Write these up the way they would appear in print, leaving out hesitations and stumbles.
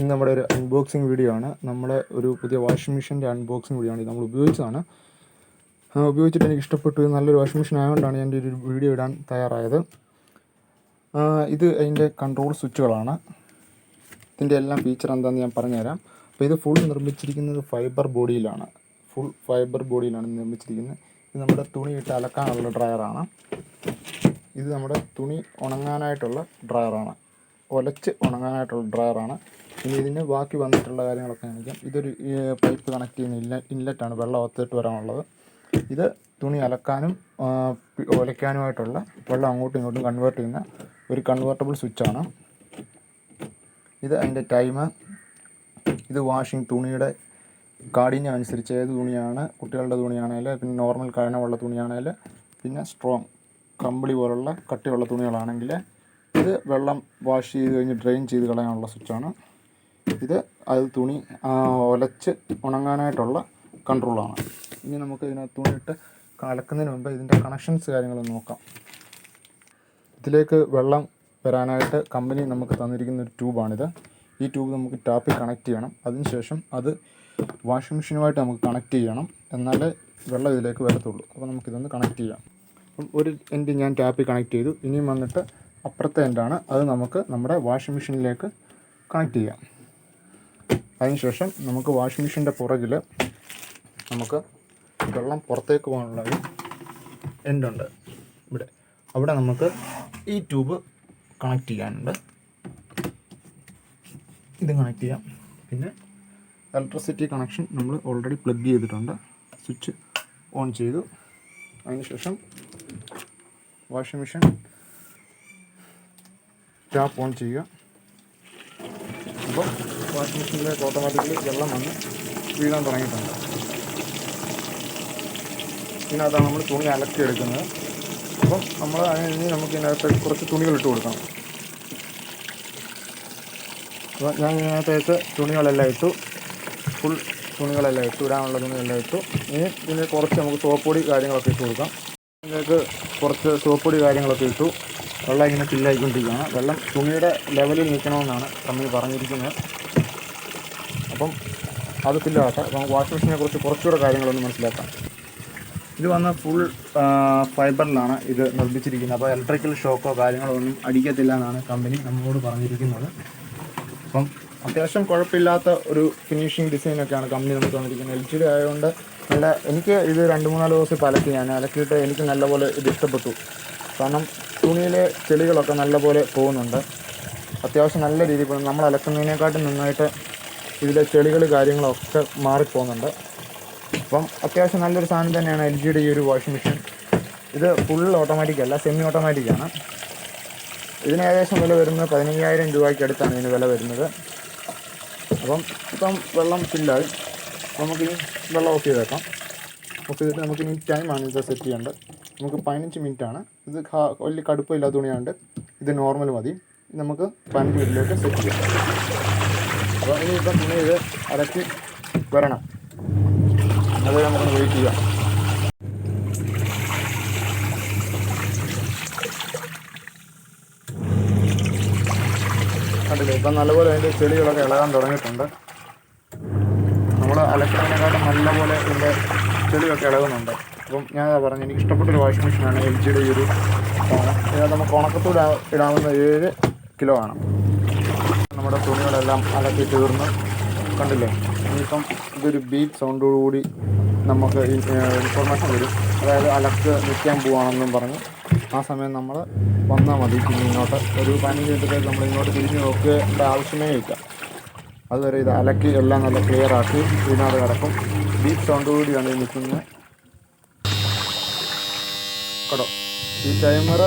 ഇന്ന് നമ്മുടെ ഒരു അൺബോക്സിങ് വീഡിയോ ആണ്. നമ്മുടെ ഒരു പുതിയ വാഷിംഗ് മെഷീൻ്റെ അൺബോക്സിങ് വീഡിയോ ആണ്. ഇത് നമ്മൾ ഉപയോഗിച്ചതാണ്. ഉപയോഗിച്ചിട്ട് എനിക്ക് ഇഷ്ടപ്പെട്ടു. നല്ലൊരു വാഷിംഗ് മെഷീൻ ആയതുകൊണ്ടാണ് ഞാൻ ഒരു വീഡിയോ ഇടാൻ തയ്യാറായത്. ഇത് അതിൻ്റെ കൺട്രോൾ സ്വിച്ചുകളാണ്. ഇതിൻ്റെ എല്ലാം ഫീച്ചർ എന്താണെന്ന് ഞാൻ പറഞ്ഞുതരാം. അപ്പോൾ ഇത് ഫുൾ നിർമ്മിച്ചിരിക്കുന്നത് ഫൈബർ ബോഡിയിലാണ്. നിർമ്മിച്ചിരിക്കുന്നത്. ഇത് നമ്മുടെ തുണി ഇട്ട് അലക്കാനുള്ള ഡ്രയറാണ്. ഇത് നമ്മുടെ തുണി ഉണങ്ങാനായിട്ടുള്ള ഡ്രയറാണ്. ഒലച്ച് ഉണങ്ങാനായിട്ടുള്ള ഡ്രയറാണ്. ഇനി ഇതിന് ബാക്കി വന്നിട്ടുള്ള കാര്യങ്ങളൊക്കെ കാണിക്കാം. ഇതൊരു പൈപ്പ് കണക്ട് ചെയ്യുന്ന ഇൻലെറ്റാണ്, വെള്ളം അകത്തോട്ട് വരാനുള്ളത്. ഇത് തുണി അലക്കാനും ഒലയ്ക്കാനുമായിട്ടുള്ള വെള്ളം അങ്ങോട്ടും ഇങ്ങോട്ടും കൺവേർട്ട് ചെയ്യുന്ന ഒരു കൺവേർട്ടബിൾ സ്വിച്ചാണ്. ഇത് അതിൻ്റെ ടൈമർ. ഇത് വാഷിംഗ് തുണിയുടെ കാഠിന്യം അനുസരിച്ച് ഏത് തുണിയാണ്, കുട്ടികളുടെ തുണിയാണെങ്കിൽ, പിന്നെ നോർമൽ കനമുള്ള തുണിയാണെങ്കിൽ, പിന്നെ സ്ട്രോങ് കമ്പിളി പോലുള്ള കട്ടിയുള്ള തുണികളാണെങ്കിൽ ഇത് വെള്ളം വാഷ് ചെയ്ത് കഴിഞ്ഞ് ഡ്രെയിൻ ചെയ്ത് കളയാനുള്ള സ്വിച്ചാണ്. ഇത് തുണി ഒലച്ച് ഉണങ്ങാനായിട്ടുള്ള കൺട്രോളാണ്. ഇനി നമുക്ക് ഇതിനകത്ത് തുണിയിട്ട് അലക്കുന്നതിന് മുമ്പ് ഇതിൻ്റെ കണക്ഷൻസ് കാര്യങ്ങൾ നോക്കാം. ഇതിലേക്ക് വെള്ളം വരാനായിട്ട് കമ്പനി നമുക്ക് തന്നിരിക്കുന്ന ഒരു ട്യൂബാണിത്. ഈ ട്യൂബ് നമുക്ക് ടാപ്പിൽ കണക്ട് ചെയ്യണം. അതിനുശേഷം അത് വാഷിംഗ് മെഷീനുമായിട്ട് നമുക്ക് കണക്ട് ചെയ്യണം. എന്നാലേ വെള്ളം ഇതിലേക്ക് വരത്തുള്ളൂ. അപ്പോൾ നമുക്കിതൊന്ന് കണക്ട് ചെയ്യാം. അപ്പം ഒരു എൻഡ് ഞാൻ ടാപ്പിൽ കണക്ട് ചെയ്തു. ഇനിയും വന്നിട്ട് അപ്പുറത്തെ എൻഡാണ്. അത് നമുക്ക് നമ്മുടെ വാഷിംഗ് മെഷീനിലേക്ക് കണക്ട് ചെയ്യാം. അതിനുശേഷം നമുക്ക് വാഷിംഗ് മെഷീൻ്റെ പുറകിൽ നമുക്ക് വെള്ളം പുറത്തേക്ക് പോകാനുള്ള ഒരു എൻഡുണ്ട് ഇവിടെ. അവിടെ നമുക്ക് ഈ ട്യൂബ് കണക്ട് ചെയ്യാനുണ്ട്. ഇത് കണക്ട് ചെയ്യാം. പിന്നെ ഇലക്ട്രിസിറ്റി കണക്ഷൻ നമ്മൾ ഓൾറെഡി പ്ലഗ് ചെയ്തിട്ടുണ്ട്. സ്വിച്ച് ഓൺ ചെയ്തു. അതിനുശേഷം വാഷിംഗ് മെഷീൻ ടാപ്പ് ഓൺ ചെയ്യുക. അപ്പോൾ വാഷിംഗ് മെഷീനിലേക്ക് ഓട്ടോമാറ്റിക്കലി വെള്ളം വന്ന് വീഴാൻ തുടങ്ങിയിട്ടുണ്ട്. ഇതിനകത്താണ് നമ്മൾ തുണി അലക്കിയെടുക്കുന്നത്. അപ്പം നമ്മൾ അതിന് നമുക്ക് ഇതിനകത്ത് കുറച്ച് തുണികൾ ഇട്ട് കൊടുക്കണം. അപ്പോൾ ഞാൻ ഇതിനകത്തേക്ക് തുണികളെല്ലാം ഇട്ടു. ഫുൾ തുണികളെല്ലാം ഇട്ടു, ഇടാനുള്ള തുണികളെല്ലാം ഇട്ടു. ഇനി ഇതിന് കുറച്ച് നമുക്ക് സോപ്പ് പൊടി കാര്യങ്ങളൊക്കെ ഇട്ട് കൊടുക്കാം. ഇതിലേക്ക് കുറച്ച് സോപ്പ് പൊടി കാര്യങ്ങളൊക്കെ ഇട്ടു. വെള്ളം ഇങ്ങനെ ഫില്ലായിക്കൊണ്ടിരിക്കുകയാണ്. വെള്ളം തുണിയുടെ ലെവലിൽ നിൽക്കണമെന്നാണ് കമ്പനി പറഞ്ഞിരിക്കുന്നത്. അപ്പം അത് ഫില്ലാകട്ടെ. അപ്പം വാഷിംഗ് മെഷീനെ കുറിച്ച് കുറച്ചുകൂടെ കാര്യങ്ങളൊന്ന് മനസ്സിലാക്കാം. ഇത് വന്ന ഫുൾ ഫൈബറിലാണ് ഇത് നിർമ്മിച്ചിരിക്കുന്നത്. അപ്പോൾ ഇലക്ട്രിക്കൽ ഷോക്കോ കാര്യങ്ങളോ ഒന്നും അടിക്കത്തില്ല എന്നാണ് കമ്പനി നമ്മളോട് പറഞ്ഞിരിക്കുന്നത്. അപ്പം അത്യാവശ്യം കുഴപ്പമില്ലാത്ത ഒരു ഫിനിഷിങ് ഡിസൈനൊക്കെയാണ് കമ്പനി നമുക്ക് തന്നിരിക്കുന്നത്. LGD ആയതുകൊണ്ട് എനിക്ക് ഇത് 2-3 ദിവസം ഇപ്പോൾ ഞാൻ അലക്കിയിട്ട് എനിക്ക് നല്ലപോലെ ഇത് ഇഷ്ടപ്പെട്ടു. കാരണം തുണിയിലെ ചെളികളൊക്കെ നല്ലപോലെ പോകുന്നുണ്ട്. അത്യാവശ്യം നല്ല രീതിയിൽ പോകുന്നു. നമ്മൾ അലക്കുന്നതിനെക്കാട്ടും നന്നായിട്ട് ഇതിലെ ചെളികൾ കാര്യങ്ങളൊക്കെ മാറിപ്പോകുന്നുണ്ട്. അപ്പം അത്യാവശ്യം നല്ലൊരു സാധനം തന്നെയാണ് LGD ഈ ഒരു വാഷിംഗ് മെഷീൻ. ഇത് ഫുൾ ഓട്ടോമാറ്റിക്കല്ല, സെമി ഓട്ടോമാറ്റിക്കാണ്. ഇതിന് ഏകദേശം വില വരുന്നത് 15,000 രൂപയ്ക്ക് അടുത്താണ് ഇതിന് വില വരുന്നത്. ഇപ്പം വെള്ളം ഫില്ലായി. നമുക്കിനി വെള്ളം ഓഫ് ചെയ്തേക്കാം. ഓഫ് ചെയ്തിട്ട് നമുക്കിനി ടൈമാണ് ഇത് സെറ്റ് ചെയ്യേണ്ടത്. നമുക്ക് 15 മിനിറ്റാണ്. ഇത് വലിയ കടുപ്പമില്ലാത്ത തുണിയാണ്ട് ഇത് നോർമൽ മതി. നമുക്ക് 15 മിനിറ്റിലേക്ക് സെറ്റ് ചെയ്യാം. അപ്പോൾ ഇനിയിപ്പം തുണി ഇത് അരക്കി വരണം. അത് നമുക്കൊന്ന് വെയിറ്റ് ചെയ്യാം. കണ്ടില്ലേ, ഇപ്പം നല്ലപോലെ അതിൻ്റെ ചെളികളൊക്കെ ഇളകാൻ തുടങ്ങിയിട്ടുണ്ട്. നമ്മൾ അലക്കുന്നതിനെക്കാട്ടും നല്ലപോലെ ഇതിൻ്റെ ചെളിയൊക്കെ ഇളകുന്നുണ്ട്. അപ്പം ഞാൻ പറഞ്ഞു, എനിക്ക് ഇഷ്ടപ്പെട്ടൊരു വാഷിംഗ് മെഷീനാണ് LGD ഈ ഒരു സാധനം. ഇതിനകത്ത് നമുക്ക് ഉണക്കത്തൂടെ ഇടാവുന്ന 7 കിലോ ആണ്. നമ്മുടെ തുണികളെല്ലാം അലക്കി തീർന്ന് കണ്ടില്ലേ. ഇനിയിപ്പം ഇതൊരു ബീപ്പ് സൗണ്ടോടുകൂടി നമുക്ക് ഇൻഫർമേഷൻ വരും. അതായത് അലക്ക് നിൽക്കാൻ പോവുകയാണെന്നും പറഞ്ഞ് ആ സമയം നമ്മൾ വന്നാൽ മതി. പിന്നെ ഇങ്ങോട്ട് ഒരു 15 മിനിറ്റത്തേക്ക് നമ്മൾ ഇങ്ങോട്ട് തിരിഞ്ഞ് നോക്കേണ്ട ആവശ്യമേ ഇല്ല. അതുവരെ ഇത് അലക്കി എല്ലാം നല്ല ക്ലിയർ ആക്കി ഇതിനകത്ത് കിടക്കും. ബീപ്പ് സൗണ്ടോടുകൂടിയാണ് ഇത് നിൽക്കുന്നത് കേട്ടോ. ഈ ടൈമർ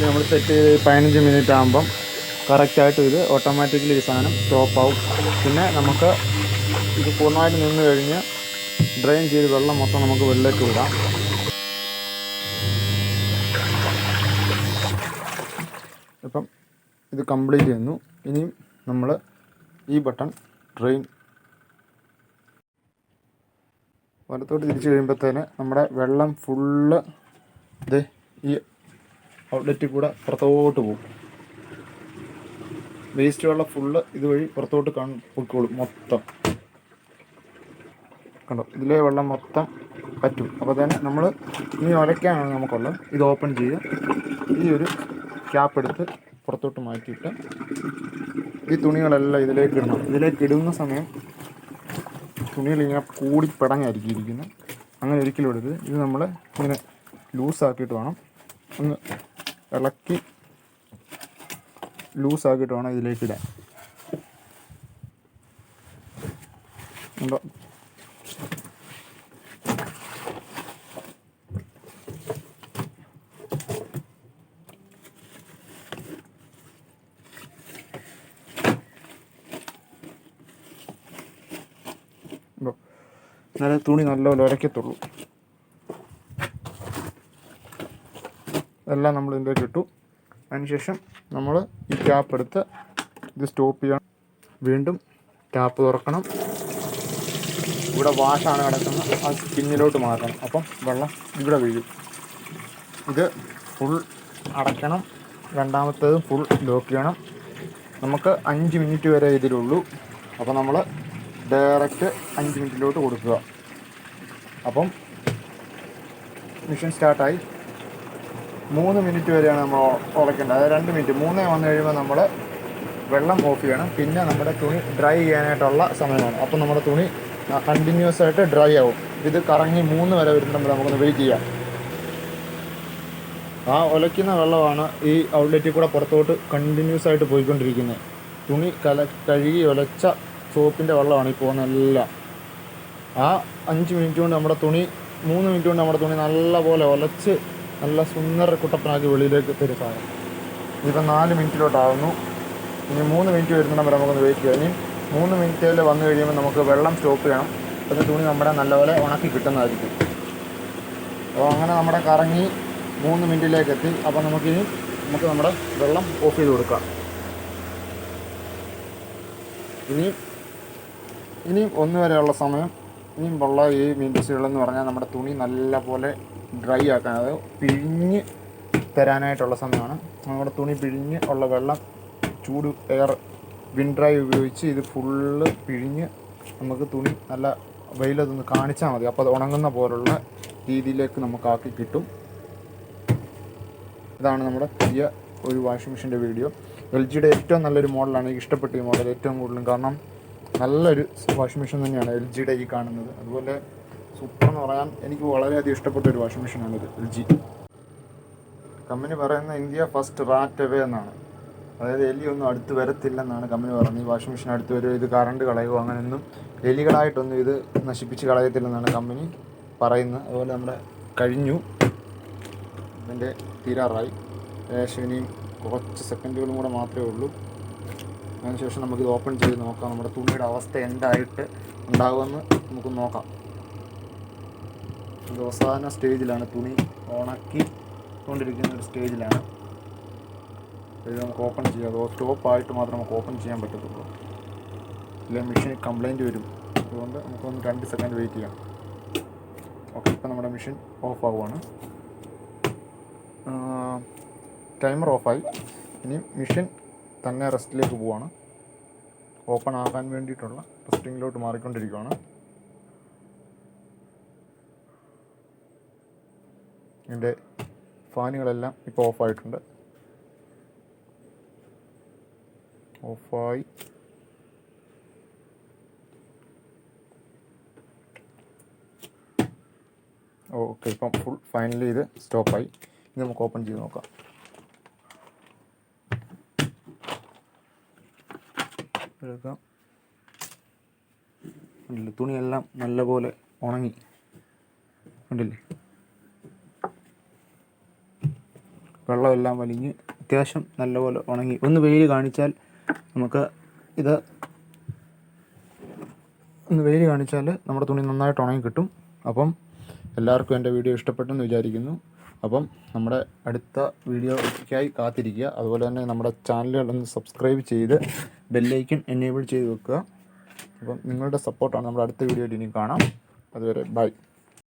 നമ്മൾ സെറ്റ് ചെയ്ത് 15 മിനിറ്റ് ആകുമ്പം കറക്റ്റായിട്ട് ഇത് ഓട്ടോമാറ്റിക്കലി ഈ സാധനം സ്റ്റോപ്പ് ആവും. പിന്നെ നമുക്ക് ഇത് പൂർണ്ണമായിട്ട് നിന്ന് കഴിഞ്ഞ് ഡ്രെയിൻ ചെയ്ത് വെള്ളം മൊത്തം നമുക്ക് വെള്ളത്തിലേക്ക് വിടാം. ഇപ്പം ഇത് കംപ്ലീറ്റ് ചെയ്യുന്നു. ഇനിയും നമ്മൾ ഈ ബട്ടൺ ഡ്രെയിൻ വലത്തോട്ട് തിരിച്ച് കഴിയുമ്പോഴത്തേന് നമ്മുടെ വെള്ളം ഫുള്ള് ഈ ഔട്ട്ലെറ്റിൽ കൂടെ പുറത്തോട്ട് പോകും. വേസ്റ്റ് വെള്ളം ഫുള്ള് ഇതുവഴി പുറത്തോട്ട് പൊയ്ക്കോളും മൊത്തം. കണ്ടോ, ഇതിലെ വെള്ളം മൊത്തം പറ്റും. അപ്പോൾ തന്നെ നമ്മൾ ഇനി ഉലയ്ക്കാനാണ് നമുക്കുള്ളത്. ഇത് ഓപ്പൺ ചെയ്യുക, ഈ ഒരു ക്യാപ്പ് എടുത്ത് പുറത്തോട്ട് മാറ്റിയിട്ട് ഈ തുണികളെല്ലാം ഇതിലേക്ക് ഇടണം. ഇതിലേക്ക് ഇടുന്ന സമയം തുണികളിങ്ങനെ കൂടിപ്പിടങ്ങായിരിക്കും ഇരിക്കുന്നത്. അങ്ങനെ ഒരിക്കലും ഇടരുത്. ഇത് നമ്മൾ ഇങ്ങനെ ലൂസാക്കിയിട്ട് വേണം, ഒന്ന് ഇളക്കി ലൂസാക്കിയിട്ട് വേണം ഇതിലേക്ക് ഇടാൻ. ഉണ്ടോ, എന്നാലേ തുണി നല്ലപോലെ ഉരയ്ക്കത്തുള്ളൂ. എല്ലാം നമ്മൾ ഇതിലേക്ക് ഇട്ടു. അതിനുശേഷം നമ്മൾ ഈ ക്യാപ്പ് എടുത്ത് ഇത് സ്റ്റോപ്പ് ചെയ്യണം. വീണ്ടും ടാപ്പ് തുറക്കണം. ഇവിടെ വാഷാണ് കിടക്കുന്നത്, ആ സ്കിന്നിലോട്ട് മാറ്റണം. അപ്പം വെള്ളം ഇവിടെ വീഴും. ഇത് ഫുൾ അടയ്ക്കണം. രണ്ടാമത്തേതും ഫുൾ ലോക്ക് ചെയ്യണം. നമുക്ക് 5 മിനിറ്റ് വരെ ഇതിലുള്ളൂ. അപ്പോൾ നമ്മൾ ഡയറക്റ്റ് 5 മിനിറ്റിലോട്ട് കൊടുക്കുക. അപ്പം മിഷൻ സ്റ്റാർട്ടായി. 3 മിനിറ്റ് വരെയാണ് നമ്മൾ ഉലയ്ക്കേണ്ടത്. അതായത് 2 മിനിറ്റ്. 3 വന്നു കഴിയുമ്പോൾ നമ്മൾ വെള്ളം ഓഫ് ചെയ്യണം. പിന്നെ നമ്മുടെ തുണി ഡ്രൈ ചെയ്യാനായിട്ടുള്ള സമയമാണ്. അപ്പം നമ്മുടെ തുണി കണ്ടിന്യൂസ് ആയിട്ട് ഡ്രൈ ആവും. ഇത് കറങ്ങി 3 വരെ വരുന്നുണ്ടെങ്കിൽ നമുക്കൊന്ന് വെയിറ്റ് ചെയ്യാം. ആ ഉലയ്ക്കുന്ന വെള്ളമാണ് ഈ ഔട്ട്ലെറ്റിൽ കൂടെ പുറത്തോട്ട് കണ്ടിന്യൂസ് ആയിട്ട് പോയിക്കൊണ്ടിരിക്കുന്നത്. തുണി കഴുകി ഉലച്ച സോപ്പിൻ്റെ വെള്ളമാണ് ഈ പോകുന്നതെല്ലാം. ആ 5 മിനിറ്റ് കൊണ്ട് നമ്മുടെ തുണി 3 മിനിറ്റ് കൊണ്ട് നമ്മുടെ തുണി നല്ലപോലെ ഉലച്ച് നല്ല സുന്ദര കുട്ടപ്പനാക്കി വെളിയിലേക്ക് തരുന്നതാണ്. ഇതിപ്പോൾ 4 മിനിറ്റിലോട്ടാവുന്നു. ഇനി 3 മിനിറ്റ് വരുന്നുണ്ടെങ്കിൽ നമുക്കൊന്ന് വെയിറ്റ് ചെയ്യാം. ഇനി 3 മിനിറ്റിൽ വന്നു കഴിയുമ്പോൾ നമുക്ക് വെള്ളം സ്റ്റോപ്പ് ചെയ്യണം. അപ്പോൾ തുണി നമ്മുടെ നല്ലപോലെ ഉണക്കി കിട്ടുന്നതായിരിക്കും. അപ്പോൾ അങ്ങനെ നമ്മുടെ കറങ്ങി 3 മിനിറ്റിലേക്ക് എത്തി. അപ്പോൾ നമുക്ക് നമ്മുടെ വെള്ളം ഓഫ് ചെയ്ത് കൊടുക്കാം. ഇനിയും 1 വരെയുള്ള സമയം ഇനിയും ഉള്ള ഈ മിനിറ്റ്സുകളെന്ന് പറഞ്ഞാൽ നമ്മുടെ തുണി നല്ലപോലെ ഡ്രൈ ആക്കാൻ, അതായത് പിഴിഞ്ഞ് തരാനായിട്ടുള്ള സമയമാണ്. നമ്മുടെ തുണി പിഴിഞ്ഞ് ഉള്ള വെള്ളം ചൂട് എയർ വിൻഡ് ഡ്രൈ ഉപയോഗിച്ച് ഇത് ഫുള്ള് പിഴിഞ്ഞ് നമുക്ക് തുണി നല്ല വെയിലതൊന്ന് കാണിച്ചാൽ മതി. അപ്പോൾ അത് ഉണങ്ങുന്ന പോലുള്ള രീതിയിലേക്ക് നമുക്കാക്കി കിട്ടും. ഇതാണ് നമ്മുടെ പുതിയ ഒരു വാഷിംഗ് മെഷീൻ്റെ വീഡിയോ. LGയുടെ ഏറ്റവും നല്ലൊരു മോഡലാണ്. എനിക്ക് ഇഷ്ടപ്പെട്ട ഈ മോഡൽ ഏറ്റവും കൂടുതലും. കാരണം നല്ലൊരു വാഷിംഗ് മെഷീൻ തന്നെയാണ് LGയുടെ ഈ കാണുന്നത്. അതുപോലെ സൂപ്പർ എന്ന് പറയാൻ എനിക്ക് വളരെയധികം ഇഷ്ടപ്പെട്ട ഒരു വാഷിംഗ് മെഷീനാണിത്. LG കമ്പനി പറയുന്ന ഇന്ത്യ ഫസ്റ്റ് റാറ്റ് അവേ എന്നാണ്. അതായത് എലിയൊന്നും അടുത്ത് വരത്തില്ലെന്നാണ് കമ്പനി പറയുന്നത്. ഈ വാഷിംഗ് മെഷീൻ അടുത്ത് വരും, ഇത് കറണ്ട് കളയുമോ അങ്ങനെയൊന്നും എലികളായിട്ടൊന്നും ഇത് നശിപ്പിച്ച് കളയത്തില്ലെന്നാണ് കമ്പനി പറയുന്നത്. അതുപോലെ നമ്മുടെ കഴിഞ്ഞു, ഇതിൻ്റെ തീരാറായി. ഏകദേശം ഇനിയും കുറച്ച് സെക്കൻഡുകളും കൂടെ മാത്രമേ ഉള്ളൂ. അതിനുശേഷം നമുക്കിത് ഓപ്പൺ ചെയ്ത് നോക്കാം. നമ്മുടെ തുണിയുടെ അവസ്ഥ എന്തായിട്ട് ഉണ്ടാകുമെന്ന് നമുക്ക് നോക്കാം. ഇത് അവസാന സ്റ്റേജിലാണ്, തുണി ഉണക്കി കൊണ്ടിരിക്കുന്ന ഒരു സ്റ്റേജിലാണ്. ഇത് നമുക്ക് ഓപ്പൺ ചെയ്യാം. അത് സ്റ്റോപ്പായിട്ട് മാത്രമേ നമുക്ക് ഓപ്പൺ ചെയ്യാൻ പറ്റത്തുള്ളൂ. ഇല്ല മെഷീൻ കംപ്ലൈൻറ്റ് വരും. അതുകൊണ്ട് നമുക്കൊന്ന് 2 സെക്കൻഡ് വെയിറ്റ് ചെയ്യാം. ഓക്കെ, ഇപ്പം നമ്മുടെ മെഷീൻ ഓഫ് ആവുകയാണ്. ടൈമർ ഓഫായി. ഇനി മെഷീൻ തന്നെ റെസ്റ്റിലേക്ക് പോവുകയാണ്. ഓപ്പൺ ആക്കാൻ വേണ്ടിയിട്ടുള്ള റെസ്റ്റിങ്ങിലോട്ട് മാറിക്കൊണ്ടിരിക്കുകയാണ്. ഇതിൻ്റെ ഫാനുകളെല്ലാം ഇപ്പോൾ ഓഫായിട്ടുണ്ട്. ഓഫായി. ഓക്കെ, ഇപ്പം ഫുൾ ഫൈനലി ഇത് സ്റ്റോപ്പായി. ഇത് നമുക്ക് ഓപ്പൺ ചെയ്ത് നോക്കാം. എടുക്കാം. ഉണ്ടല്ലേ, തുണിയെല്ലാം നല്ലപോലെ ഉണങ്ങി ഉണ്ടല്ലേ. വെള്ളമെല്ലാം വലിഞ്ഞ് അത്യാവശ്യം നല്ലപോലെ ഉണങ്ങി. ഒന്ന് വെയിൽ കാണിച്ചാൽ നമുക്ക് ഇത് ഒന്ന് വെയിൽ കാണിച്ചാൽ നമ്മുടെ തുണി നന്നായിട്ട് ഉണങ്ങി കിട്ടും. അപ്പം എല്ലാവർക്കും എൻ്റെ വീഡിയോ ഇഷ്ടപ്പെട്ടെന്ന് വിചാരിക്കുന്നു. അപ്പം നമ്മുടെ അടുത്ത വീഡിയോയ്ക്കായി കാത്തിരിക്കുക. അതുപോലെ തന്നെ നമ്മുടെ ചാനലുകളൊന്ന് സബ്സ്ക്രൈബ് ചെയ്ത് ബെല്ലൈക്കൺ എനേബിൾ ചെയ്ത് വെക്കുക. അപ്പം നിങ്ങളുടെ സപ്പോർട്ടാണ് നമ്മുടെ അടുത്ത വീഡിയോയിൽ ഇനി കാണാം. അതുവരെ ബൈ.